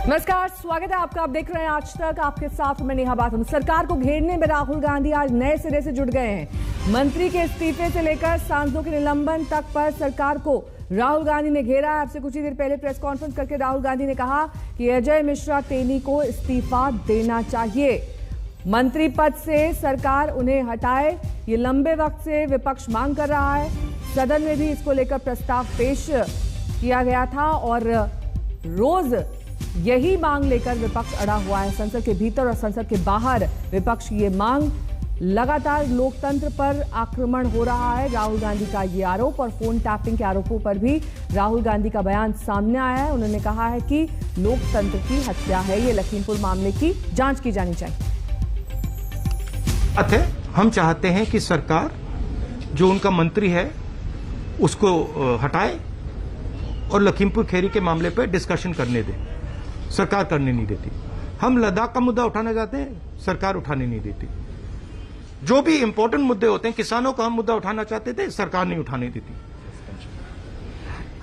नमस्कार, स्वागत है आपका। आप देख रहे हैं आज तक, आपके साथ मैं नेहा बाथम। सरकार को घेरने में राहुल गांधी आज नए सिरे से जुट गए हैं। मंत्री के इस्तीफे से लेकर सांसदों के निलंबन तक पर सरकार को राहुल गांधी ने घेरा है। आपसे कुछ ही देर पहले प्रेस कॉन्फ्रेंस करके राहुल गांधी ने कहा कि अजय मिश्रा टेनी को इस्तीफा देना चाहिए, मंत्री पद से सरकार उन्हें हटाए। ये लंबे वक्त से विपक्ष मांग कर रहा है। सदन में भी इसको लेकर प्रस्ताव पेश किया गया था और रोज यही मांग लेकर विपक्ष अड़ा हुआ है। संसद के भीतर और संसद के बाहर विपक्ष की ये मांग, लगातार लोकतंत्र पर आक्रमण हो रहा है। राहुल गांधी का ये आरोप और फोन टैपिंग के आरोपों पर भी राहुल गांधी का बयान सामने आया है। उन्होंने कहा है कि लोकतंत्र की हत्या है ये। लखीमपुर मामले की जांच की जानी चाहिए। हम चाहते हैं कि सरकार जो उनका मंत्री है उसको हटाए और लखीमपुर खीरी के मामले पर डिस्कशन करने दे। सरकार करने नहीं देती। हम लद्दाख का मुद्दा उठाना चाहते हैं, सरकार उठाने नहीं देती। जो भी इंपॉर्टेंट मुद्दे होते हैं, किसानों का हम मुद्दा उठाना चाहते थे, सरकार नहीं उठाने देती।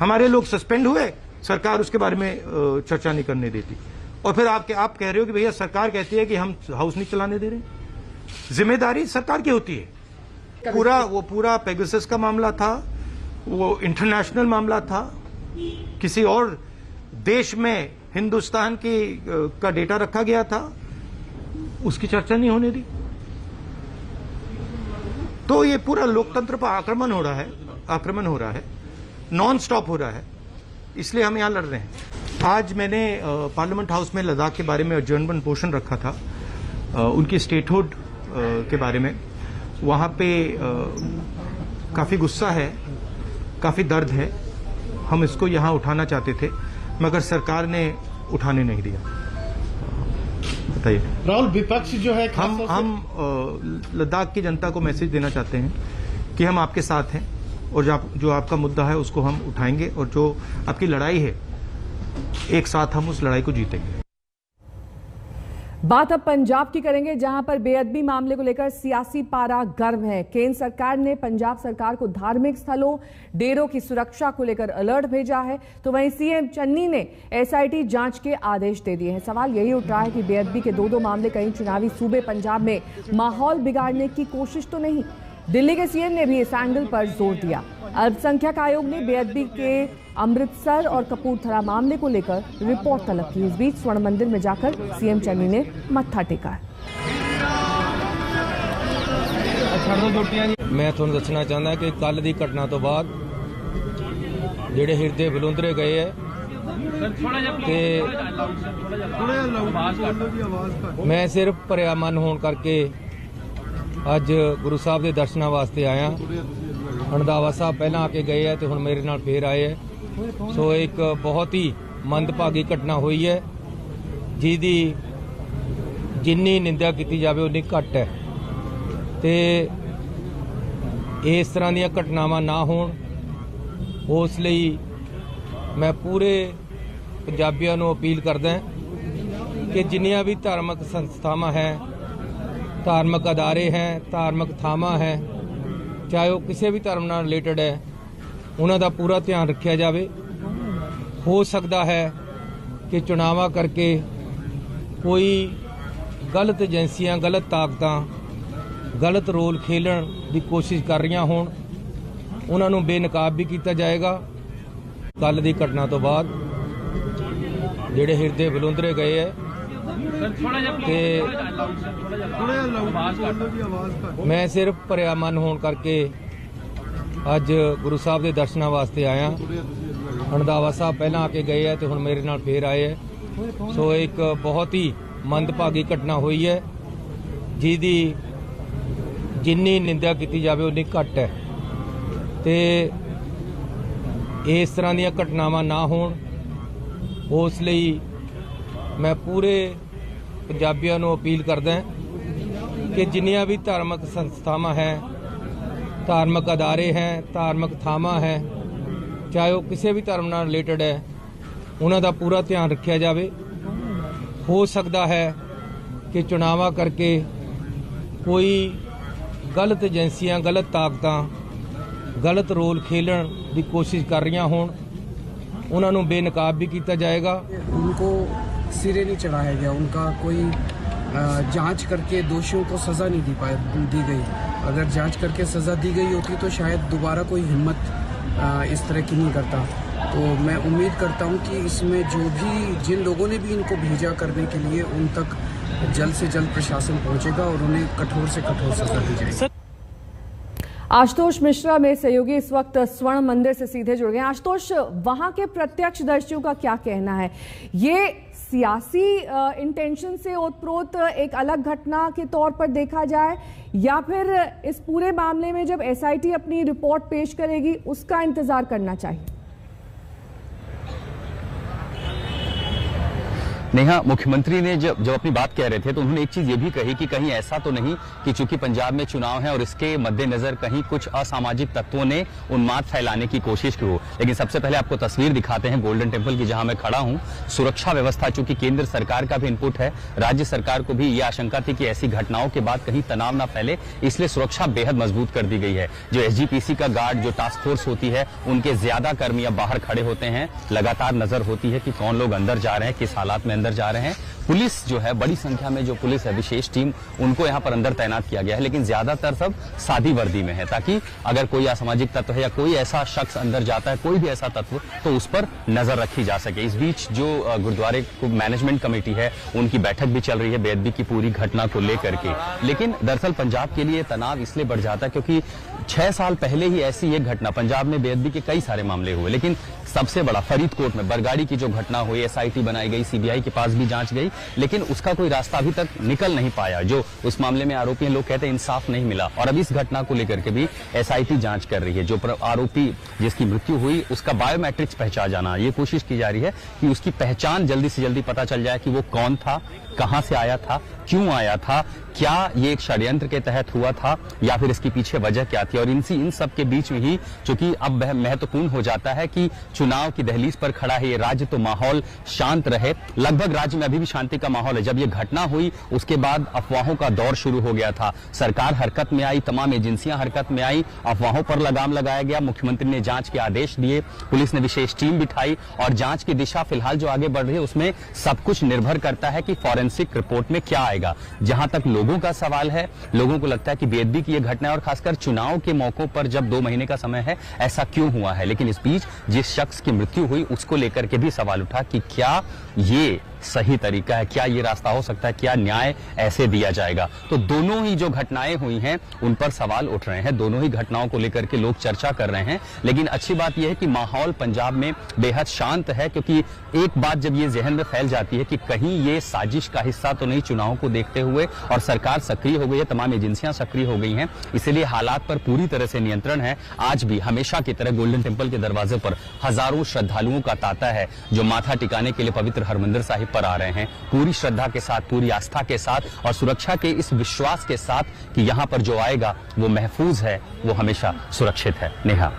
हमारे लोग सस्पेंड हुए, सरकार उसके बारे में चर्चा नहीं करने देती। और फिर आप कह रहे हो कि भैया सरकार कहती है कि हम हाउस नहीं चलाने दे रहे। जिम्मेदारी सरकार की होती है। पूरा पेगासस का मामला था, वो इंटरनेशनल मामला था। किसी और देश में हिंदुस्तान का डेटा रखा गया था, उसकी चर्चा नहीं होने दी। तो ये पूरा लोकतंत्र पर आक्रमण हो रहा है, नॉन स्टॉप हो रहा है। इसलिए हम यहां लड़ रहे हैं। आज मैंने पार्लियामेंट हाउस में लद्दाख के बारे में एडजर्नमेंट मोशन रखा था, उनकी स्टेटहुड के बारे में। वहां पे काफी गुस्सा है, काफी दर्द है। हम इसको यहां उठाना चाहते थे मगर सरकार ने उठाने नहीं दिया। बताइए राहुल, विपक्ष जो है हम लद्दाख की जनता को मैसेज देना चाहते हैं कि हम आपके साथ हैं और जो आपका मुद्दा है उसको हम उठाएंगे और जो आपकी लड़ाई है एक साथ हम उस लड़ाई को जीतेंगे। बात अब पंजाब की करेंगे, जहां पर बेअदबी मामले को लेकर सियासी पारा गर्म है। केंद्र सरकार ने पंजाब सरकार को धार्मिक स्थलों, डेरों की सुरक्षा को लेकर अलर्ट भेजा है, तो वहीं सीएम चन्नी ने एसआईटी जांच के आदेश दे दिए हैं। सवाल यही उठ रहा है कि बेअदबी के दो मामले कहीं चुनावी सूबे पंजाब में माहौल बिगाड़ने की कोशिश तो नहीं। दिल्ली के सीएम ने भी इस एंगल पर जोर दिया। अल्पसंख्यक आयोग ने बेअदबी के अमृतसर और कपूरथला मामले को लेकर रिपोर्ट तलब की। इस बीच स्वर्ण मंदिर में जाकर सीएम चन्नी ने मत्था टेका। मैं तुहानू दसना चाहता कि कल की घटना तो बाद जिहड़े हिरदे बलुंदरे गए है मैं सिर्फ भरिया मन होने करके अज गुरु साहब के दर्शनों वास्ते आया। रंधावा साहब पहला आके गए है तो हुण मेरे नाल फिर आए है। सो एक बहुत ही मंदभागी घटना हुई है जिहदी जिन्नी निंदा की जाए उन्नी घट है। तो इस तरह दी घटनावां ना होण, उस लई मैं पूरे पंजाबियों नूं अपील करदा कि जिन्नियां भी धार्मिक संस्थावां हैं, धार्मिक अदारे हैं, धार्मिक थावां हैं, चाहे वो किसी भी धर्म नाल रिलेटेड है, उन्हां दा पूरा ध्यान रखा जाए। हो सकता है कि चुनाव करके कोई गलत एजेंसियां, गलत ताकतां गलत रोल खेलन की कोशिश कर रही होण, उन्हां नूं बेनकाब भी किया जाएगा। कल की घटना तो बाद जिहड़े हिरदे बलुंदरे गए है मैं सिर्फ भरिया मन होने करके अज गुरु साहब के दर्शनों वास्ते आया। रंधावा साहब पहला आके गए है तो हुण मेरे नाल फिर आए है। सो एक बहुत ही मंदभागी घटना हुई है जिहदी जिन्नी निंदा की जाए उन्नी घट है। तो इस तरह दी घटनावां ना होण, उस लई मैं पूरे पंजाबियों नूं अपील करदा कि जिन्नियां भी धार्मिक संस्थावां हैं, धार्मिक अदारे हैं, धार्मिक थावां हैं, चाहे वो किसी भी धर्म नाल रिलेटेड है, उन्हां दा पूरा ध्यान रखा जाए। हो सकता है कि चुनाव करके कोई गलत एजेंसियां, गलत ताकतां गलत रोल खेलन की कोशिश कर रही होण, उन्होंने बेनकाब भी किया जाएगा। उनको सिरे नहीं चढ़ाया गया, उनका कोई जांच करके दोषियों को सज़ा नहीं दी गई। अगर जांच करके सज़ा दी गई होती तो शायद दोबारा कोई हिम्मत इस तरह की नहीं करता। तो मैं उम्मीद करता हूं कि इसमें जो भी जिन लोगों ने भी इनको भेजा करने के लिए उन तक जल्द से जल्द प्रशासन पहुंचेगा और उन्हें कठोर से कठोर सज़ा दी जाएगी। आशुतोष मिश्रा मेरे सहयोगी इस वक्त स्वर्ण मंदिर से सीधे जुड़ गए। आशुतोष, वहां के प्रत्यक्षदर्शियों का क्या कहना है? ये सियासी इंटेंशन से ओतप्रोत एक अलग घटना के तौर पर देखा जाए, या फिर इस पूरे मामले में जब एसआईटी अपनी रिपोर्ट पेश करेगी उसका इंतजार करना चाहिए? नेहा, मुख्यमंत्री ने जब अपनी बात कह रहे थे तो उन्होंने एक चीज ये भी कही कि कहीं ऐसा तो नहीं कि चूंकि पंजाब में चुनाव है और इसके मद्देनजर कहीं कुछ असामाजिक तत्वों ने उन्माद फैलाने की कोशिश की हो। लेकिन सबसे पहले आपको तस्वीर दिखाते हैं गोल्डन टेम्पल की, जहां मैं खड़ा हूं। सुरक्षा व्यवस्था, चूंकि केंद्र सरकार का भी इनपुट है, राज्य सरकार को भी यह आशंका थी कि ऐसी घटनाओं के बाद कहीं तनाव न फैले, इसलिए सुरक्षा बेहद मजबूत कर दी गई है। जो एसजीपीसी का गार्ड, जो टास्क फोर्स होती है, उनके ज्यादा कर्मी अब बाहर खड़े होते हैं। लगातार नजर होती है कि कौन लोग अंदर जा रहे हैं, किस हालात में अंदर जा रहे हैं। पुलिस जो है, बड़ी संख्या में जो पुलिस है, विशेष टीम, उनको यहां पर अंदर तैनात किया गया है। लेकिन ज्यादातर सब सादी वर्दी में है, ताकि अगर कोई असामाजिक तत्व है या कोई ऐसा शख्स अंदर जाता है, कोई भी ऐसा तत्व, तो उस पर नजर रखी जा सके। इस बीच जो गुरुद्वारे को मैनेजमेंट कमेटी है, उनकी बैठक भी चल रही है बेअदबी की पूरी घटना को लेकर के। लेकिन दरअसल पंजाब के लिए तनाव इसलिए बढ़ जाता है क्योंकि 6 साल पहले ही ऐसी एक घटना, पंजाब में बेअदबी के कई सारे मामले हुए, लेकिन सबसे बड़ा फरीदकोट में बरगाड़ी की जो घटना हुई, एसआईटी बनाई गई, सीबीआई के पास भी जांच गई, लेकिन उसका कोई रास्ता अभी तक निकल नहीं पाया। जो उस मामले में आरोपी हैं, लोग कहते हैं इंसाफ नहीं मिला। और अब इस घटना को लेकर के भी एसआईटी जांच कर रही है। जो आरोपी जिसकी मृत्यु हुई, उसका बायोमेट्रिक्स पहचान जाना, ये कोशिश की जा रही है कि उसकी पहचान जल्दी से जल्दी पता चल जाए कि वो कौन था, कहां से आया था, क्यों आया था, क्या ये एक षड्यंत्र के तहत हुआ था या फिर इसके पीछे वजह क्या थी। और इन सब के बीच में ही चूंकि अब महत्वपूर्ण हो जाता है कि चुनाव की दहलीज पर खड़ा है ये राज्य, तो माहौल शांत रहे। लगभग राज्य में अभी भी शांति का माहौल है। जब ये घटना हुई उसके बाद अफवाहों का दौर शुरू हो गया था। सरकार हरकत में आई, तमाम एजेंसियां हरकत में आई, अफवाहों पर लगाम लगाया गया। मुख्यमंत्री ने जांच के आदेश दिए, पुलिस ने विशेष टीम बिठाई और जांच की दिशा फिलहाल जो आगे बढ़ रही है उसमें सब कुछ निर्भर करता है कि फॉरेंसिक रिपोर्ट में क्या आएगा। जहां तक लोगों का सवाल है, लोगों को लगता है कि बेअदबी की यह घटना है और खासकर चुनाव के मौकों पर जब 2 महीने का समय है, ऐसा क्यों हुआ है। लेकिन इस बीच जिस शख्स की मृत्यु हुई उसको लेकर के भी सवाल उठा कि क्या ये सही तरीका है, क्या ये रास्ता हो सकता है, क्या न्याय ऐसे दिया जाएगा। तो दोनों ही जो घटनाएं हुई हैं उन पर सवाल उठ रहे हैं, दोनों ही घटनाओं को लेकर के लोग चर्चा कर रहे हैं। लेकिन अच्छी बात यह है कि माहौल पंजाब में बेहद शांत है, क्योंकि एक बात जब ये जहन में फैल जाती है कि कहीं ये साजिश का हिस्सा तो नहीं चुनाव को देखते हुए, और सरकार सक्रिय हो गई है, तमाम एजेंसियां सक्रिय हो गई हैं, इसलिए हालात पर पूरी तरह से नियंत्रण है। आज भी हमेशा की तरह गोल्डन टेम्पल के दरवाजे पर हजारों श्रद्धालुओं का तांता है जो माथा टिकाने के लिए पवित्र हरमंदिर साहिब पर आ रहे हैं, पूरी श्रद्धा के साथ, पूरी आस्था के साथ और सुरक्षा के इस विश्वास के साथ कि यहां पर जो आएगा वो महफूज है, वो हमेशा सुरक्षित है। नेहा,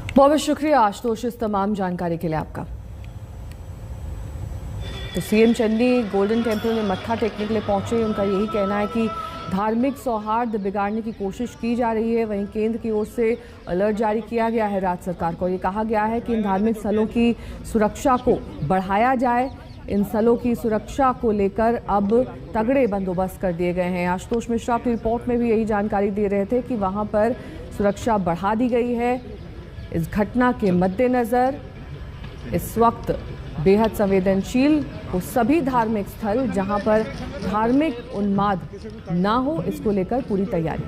बहुत बहुत शुक्रिया आशुतोष इस तमाम जानकारी के लिए आपका। तो सीएम चन्नी गोल्डन टेम्पल में मत्था टेकने के लिए पहुंचे। उनका यही कहना है कि धार्मिक सौहार्द बिगाड़ने की कोशिश की जा रही है। वहीं केंद्र की ओर से अलर्ट जारी किया गया है राज्य सरकार को। ये कहा गया है कि इन धार्मिक स्थलों की सुरक्षा को बढ़ाया जाए। इन स्थलों की सुरक्षा को लेकर अब तगड़े बंदोबस्त कर दिए गए हैं। आशुतोष मिश्रा अपनी रिपोर्ट में भी यही जानकारी दे रहे थे कि वहां पर सुरक्षा बढ़ा दी गई है। इस घटना के मद्देनजर इस वक्त बेहद संवेदनशील वो सभी धार्मिक स्थल जहां पर धार्मिक उन्माद ना हो, इसको लेकर पूरी तैयारी।